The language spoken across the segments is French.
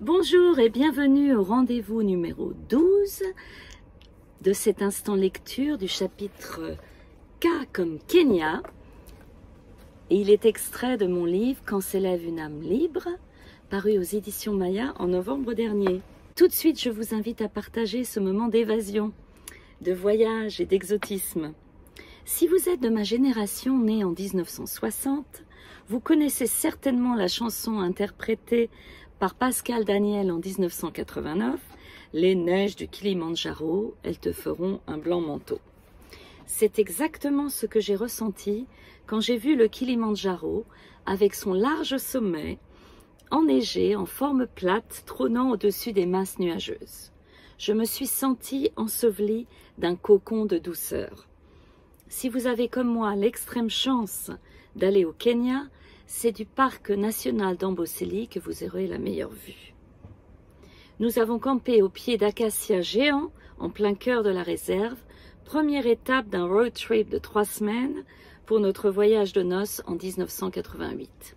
Bonjour et bienvenue au rendez-vous numéro 12 de cet instant lecture du chapitre K comme Kenya. Et il est extrait de mon livre Quand s'élève une âme libre, paru aux éditions Maya en novembre dernier. Tout de suite, je vous invite à partager ce moment d'évasion, de voyage et d'exotisme. Si vous êtes de ma génération née en 1960, vous connaissez certainement la chanson interprétée par Pascal Daniel en 1989, « Les neiges du Kilimandjaro, elles te feront un blanc manteau ». C'est exactement ce que j'ai ressenti quand j'ai vu le Kilimandjaro avec son large sommet, enneigé en forme plate, trônant au-dessus des masses nuageuses. Je me suis sentie ensevelie d'un cocon de douceur. Si vous avez comme moi l'extrême chance d'aller au Kenya, c'est du parc national d'Amboseli que vous aurez la meilleure vue. Nous avons campé au pied d'acacias géants en plein cœur de la réserve, première étape d'un road trip de 3 semaines pour notre voyage de noces en 1988.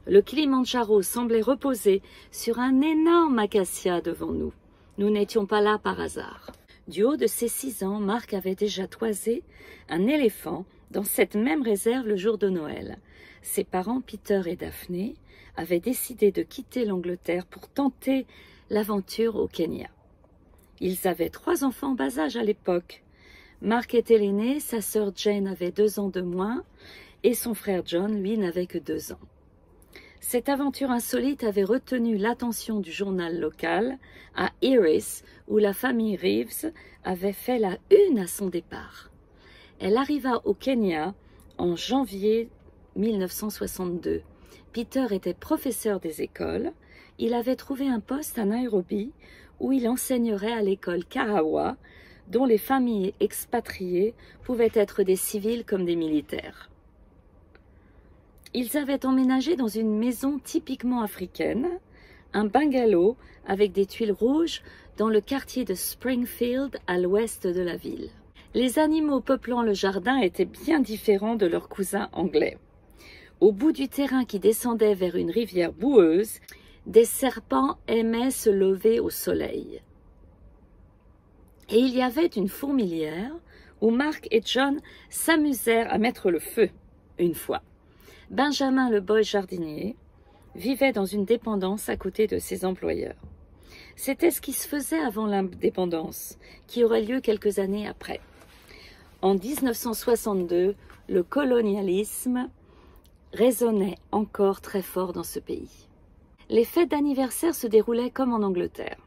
Le Kilimandjaro semblait reposer sur un énorme acacia devant nous. Nous n'étions pas là par hasard. Du haut de ses 6 ans, Marc avait déjà toisé un éléphant dans cette même réserve le jour de Noël. Ses parents, Peter et Daphné, avaient décidé de quitter l'Angleterre pour tenter l'aventure au Kenya. Ils avaient 3 enfants en bas âge à l'époque. Marc était l'aîné, sa sœur Jane avait 2 ans de moins et son frère John, lui, n'avait que 2 ans. Cette aventure insolite avait retenu l'attention du journal local à Erris, où la famille Reeves avait fait la une à son départ. Elle arriva au Kenya en janvier 1962. Peter était professeur des écoles. Il avait trouvé un poste à Nairobi où il enseignerait à l'école Kahawa, dont les familles expatriées pouvaient être des civils comme des militaires. Ils avaient emménagé dans une maison typiquement africaine, un bungalow avec des tuiles rouges dans le quartier de Springfield à l'ouest de la ville. Les animaux peuplant le jardin étaient bien différents de leurs cousins anglais. Au bout du terrain qui descendait vers une rivière boueuse, des serpents aimaient se lever au soleil. Et il y avait une fourmilière où Marc et John s'amusèrent à mettre le feu une fois. Benjamin, le boy jardinier, vivait dans une dépendance à côté de ses employeurs. C'était ce qui se faisait avant l'indépendance, qui aurait lieu quelques années après. En 1962, le colonialisme résonnait encore très fort dans ce pays. Les fêtes d'anniversaire se déroulaient comme en Angleterre.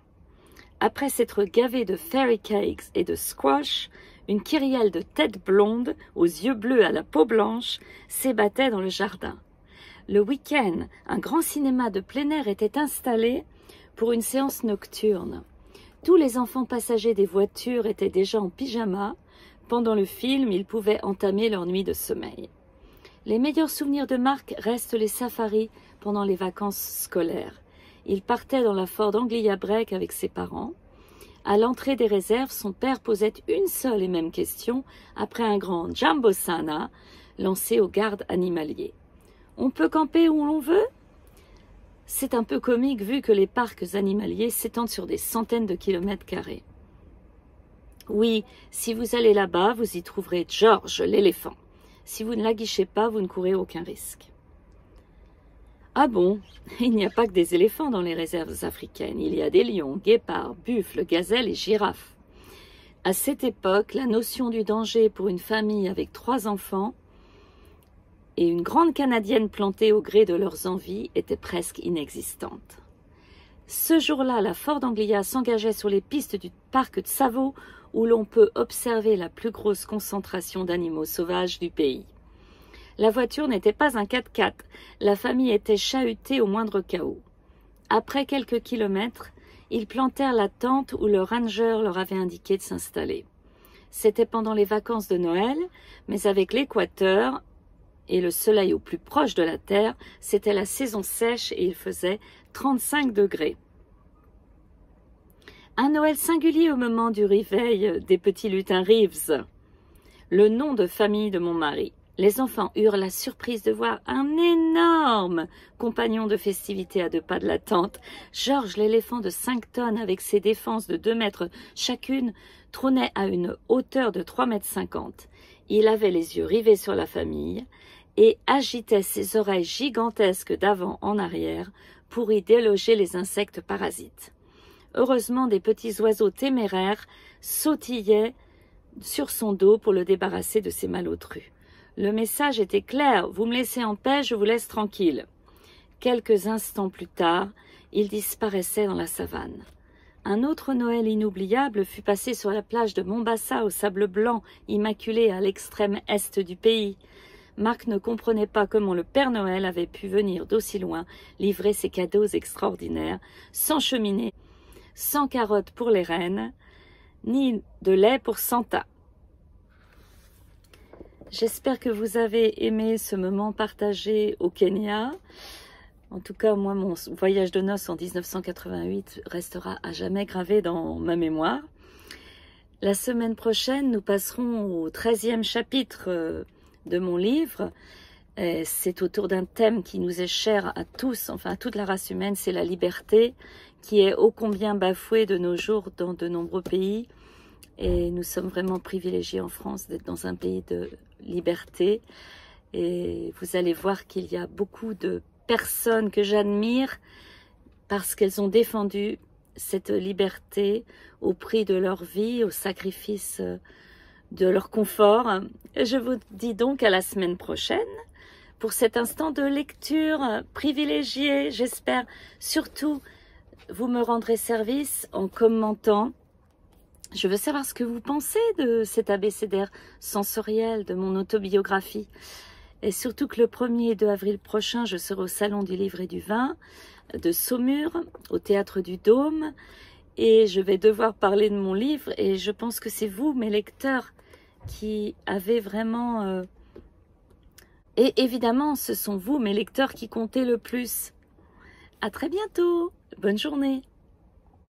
Après s'être gavé de fairy cakes et de squash, une kyrielle de têtes blondes aux yeux bleus à la peau blanche s'ébattait dans le jardin. Le week-end, un grand cinéma de plein air était installé pour une séance nocturne. Tous les enfants passagers des voitures étaient déjà en pyjama. Pendant le film, ils pouvaient entamer leur nuit de sommeil. Les meilleurs souvenirs de Marc restent les safaris pendant les vacances scolaires. Il partait dans la Ford Anglia Break avec ses parents. À l'entrée des réserves, son père posait une seule et même question après un grand Jambo Sana lancé aux gardes animaliers. « On peut camper où l'on veut ?» C'est un peu comique vu que les parcs animaliers s'étendent sur des centaines de kilomètres carrés. Oui, si vous allez là-bas, vous y trouverez George, l'éléphant. Si vous ne l'aguichez pas, vous ne courez aucun risque. Ah bon, il n'y a pas que des éléphants dans les réserves africaines. Il y a des lions, guépards, buffles, gazelles et girafes. À cette époque, la notion du danger pour une famille avec 3 enfants et une grande Canadienne plantée au gré de leurs envies était presque inexistante. Ce jour-là, la Ford Anglia s'engageait sur les pistes du parc de Tsavo où l'on peut observer la plus grosse concentration d'animaux sauvages du pays. La voiture n'était pas un 4x4, la famille était chahutée au moindre chaos. Après quelques kilomètres, ils plantèrent la tente où le ranger leur avait indiqué de s'installer. C'était pendant les vacances de Noël, mais avec l'équateur et le soleil au plus proche de la terre, c'était la saison sèche et il faisait 35 degrés. Un Noël singulier au moment du réveil des petits lutins Reeves, le nom de famille de mon mari. Les enfants eurent la surprise de voir un énorme compagnon de festivité à 2 pas de la tente. Georges, l'éléphant de 5 tonnes avec ses défenses de 2 mètres chacune, trônait à une hauteur de 3,50 m. Il avait les yeux rivés sur la famille et agitait ses oreilles gigantesques d'avant en arrière pour y déloger les insectes parasites. Heureusement, des petits oiseaux téméraires sautillaient sur son dos pour le débarrasser de ses malotrus. Le message était clair, vous me laissez en paix, je vous laisse tranquille. Quelques instants plus tard, il disparaissait dans la savane. Un autre Noël inoubliable fut passé sur la plage de Mombasa au sable blanc, immaculé à l'extrême est du pays. Marc ne comprenait pas comment le Père Noël avait pu venir d'aussi loin livrer ses cadeaux extraordinaires, sans cheminée, sans carottes pour les reines, ni de lait pour Santa. J'espère que vous avez aimé ce moment partagé au Kenya. En tout cas, moi, mon voyage de noces en 1988 restera à jamais gravé dans ma mémoire. La semaine prochaine, nous passerons au 13e chapitre de mon livre. C'est autour d'un thème qui nous est cher à tous, enfin à toute la race humaine, c'est la liberté, qui est ô combien bafouée de nos jours dans de nombreux pays. Et nous sommes vraiment privilégiés en France d'être dans un pays de liberté. Et vous allez voir qu'il y a beaucoup de personnes que j'admire parce qu'elles ont défendu cette liberté au prix de leur vie, au sacrifice de leur confort. Je vous dis donc à la semaine prochaine pour cet instant de lecture privilégié. J'espère surtout vous me rendrez service en commentant. Je veux savoir ce que vous pensez de cet abécédaire sensoriel, de mon autobiographie. Et surtout que le 1er et 2 avril prochain, je serai au Salon du Livre et du Vin de Saumur, au Théâtre du Dôme. Et je vais devoir parler de mon livre. Et je pense que c'est vous, mes lecteurs, qui avez vraiment... Et évidemment, ce sont vous, mes lecteurs, qui comptez le plus. À très bientôt. Bonne journée.